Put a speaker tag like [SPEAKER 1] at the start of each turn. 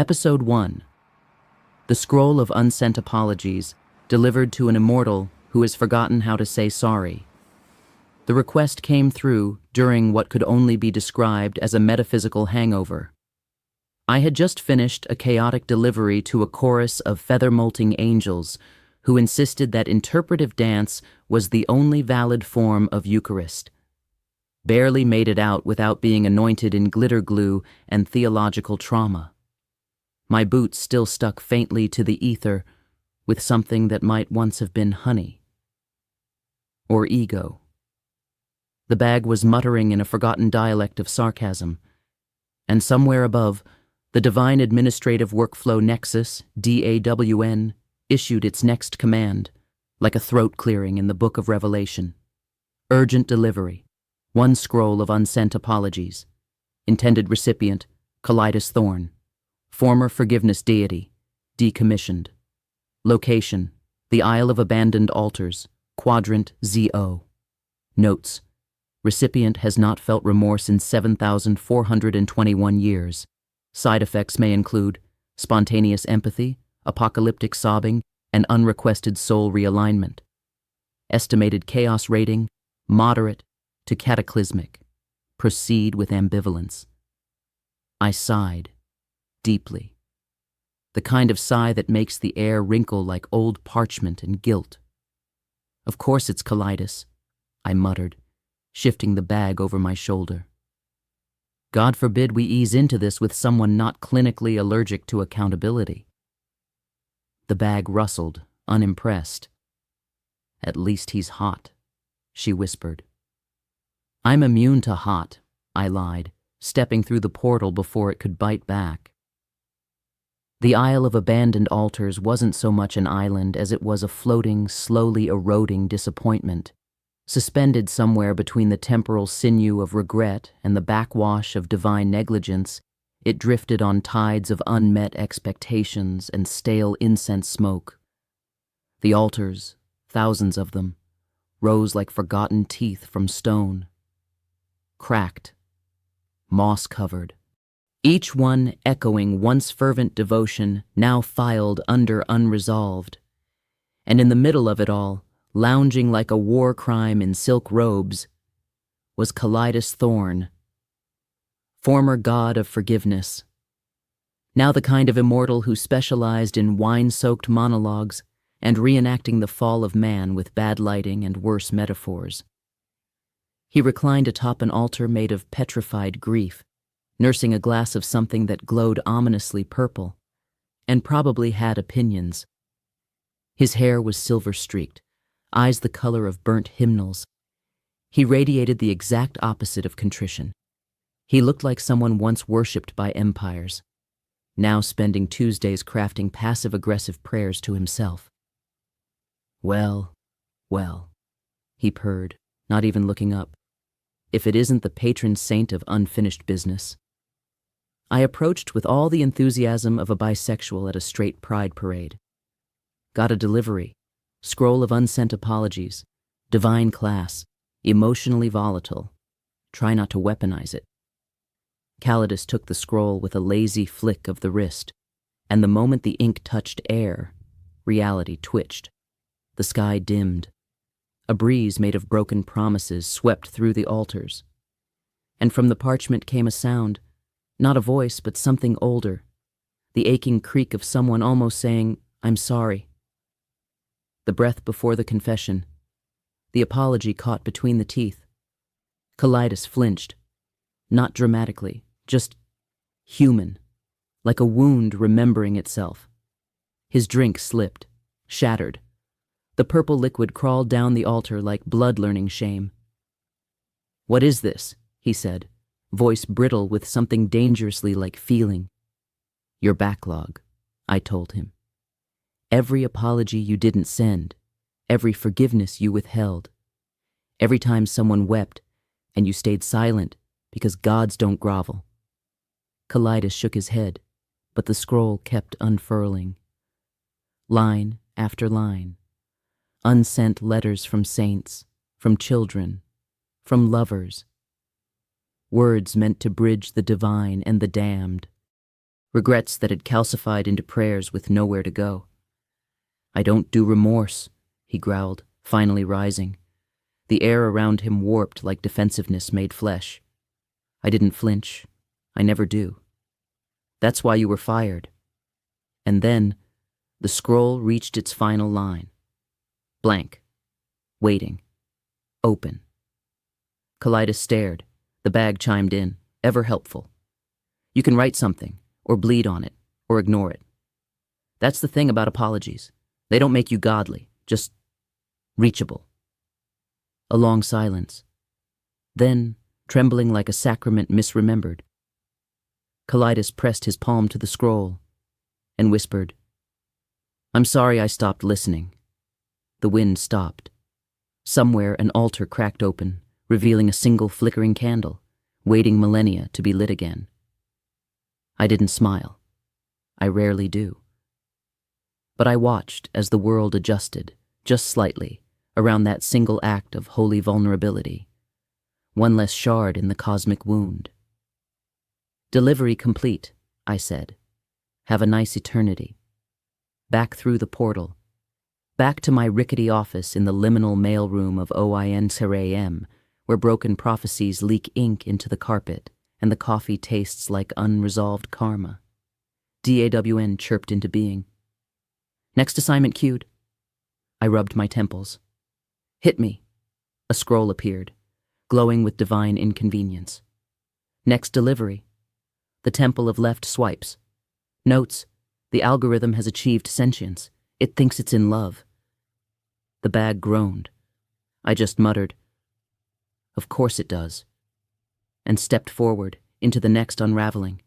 [SPEAKER 1] Episode 1. The Scroll of Unsent Apologies, delivered to an immortal who has forgotten how to say sorry. The request came through during what could only be described as a metaphysical hangover. I had just finished a chaotic delivery to a chorus of feather-molting angels who insisted that interpretive dance was the only valid form of Eucharist. Barely made it out without being anointed in glitter glue and theological trauma. My boots still stuck faintly to the ether with something that might once have been honey. Or ego. The bag was muttering in a forgotten dialect of sarcasm, and somewhere above, the Divine Administrative Workflow Nexus, DAWN, issued its next command, like a throat clearing in the Book of Revelation. Urgent delivery. 1 scroll of unsent apologies. Intended recipient, Callidus Thorne. Former forgiveness deity, decommissioned. Location, the Isle of Abandoned Altars, Quadrant ZO. Notes, recipient has not felt remorse in 7,421 years. Side effects may include spontaneous empathy, apocalyptic sobbing, and unrequested soul realignment. Estimated chaos rating, moderate to cataclysmic. Proceed with ambivalence. I sighed. Deeply. The kind of sigh that makes the air wrinkle like old parchment and gilt. Of course it's Callidus, I muttered, shifting the bag over my shoulder. God forbid we ease into this with someone not clinically allergic to accountability. The bag rustled, unimpressed. At least he's hot, she whispered. I'm immune to hot, I lied, stepping through the portal before it could bite back. The Isle of Abandoned Altars wasn't so much an island as it was a floating, slowly eroding disappointment. Suspended somewhere between the temporal sinew of regret and the backwash of divine negligence, it drifted on tides of unmet expectations and stale incense smoke. The altars, thousands of them, rose like forgotten teeth from stone. Cracked, moss-covered. Each one echoing once fervent devotion, now filed under unresolved. And in the middle of it all, lounging like a war crime in silk robes, was Callidus Thorne, former god of forgiveness. Now the kind of immortal who specialized in wine-soaked monologues and reenacting the fall of man with bad lighting and worse metaphors. He reclined atop an altar made of petrified grief, nursing a glass of something that glowed ominously purple, and probably had opinions. His hair was silver-streaked, eyes the color of burnt hymnals. He radiated the exact opposite of contrition. He looked like someone once worshipped by empires, now spending Tuesdays crafting passive-aggressive prayers to himself. Well, he purred, not even looking up, if it isn't the patron saint of unfinished business. I approached with all the enthusiasm of a bisexual at a straight pride parade. Got a delivery, scroll of unsent apologies, divine class, emotionally volatile. Try not to weaponize it. Callidus took the scroll with a lazy flick of the wrist, and the moment the ink touched air, reality twitched. The sky dimmed. A breeze made of broken promises swept through the altars. And from the parchment came a sound, not a voice, but something older, the aching creak of someone almost saying, I'm sorry. The breath before the confession, the apology caught between the teeth. Callidus flinched, not dramatically, just human, like a wound remembering itself. His drink slipped, shattered. The purple liquid crawled down the altar like blood learning shame. What is this? He said, voice brittle with something dangerously like feeling. Your backlog, I told him. Every apology you didn't send, every forgiveness you withheld, every time someone wept and you stayed silent because gods don't grovel. Callidus shook his head, but the scroll kept unfurling. Line after line. Unsent letters from saints, from children, from lovers. Words meant to bridge the divine and the damned. regrets that had calcified into prayers with nowhere to go. "I don't do remorse," he growled, finally rising. The air around him warped like defensiveness made flesh. I didn't flinch. I never do. "That's why you were fired." And then the scroll reached its final line. Blank. Waiting. Open. Callidus stared. The bag chimed in, ever helpful. "You can write something, or bleed on it, or ignore it. That's the thing about apologies. They don't make you godly, just reachable." A long silence. Then, trembling like a sacrament misremembered, Callidus pressed his palm to the scroll and whispered, "I'm sorry I stopped listening." The wind stopped. Somewhere an altar cracked open, revealing a single flickering candle, waiting millennia to be lit again. I didn't smile. I rarely do. But I watched as the world adjusted, just slightly, around that single act of holy vulnerability. One less shard in the cosmic wound. "Delivery complete," I said. "Have a nice eternity." Back through the portal. Back to my rickety office in the liminal mailroom of OINTRAM, where broken prophecies leak ink into the carpet and the coffee tastes like unresolved karma. DAWN chirped into being. "Next assignment queued." I rubbed my temples. "Hit me." A scroll appeared, glowing with divine inconvenience. "Next delivery." The temple of left swipes. "Notes. The algorithm has achieved sentience. It thinks it's in love." The bag groaned. I just muttered, "Of course it does," and stepped forward into the next unraveling.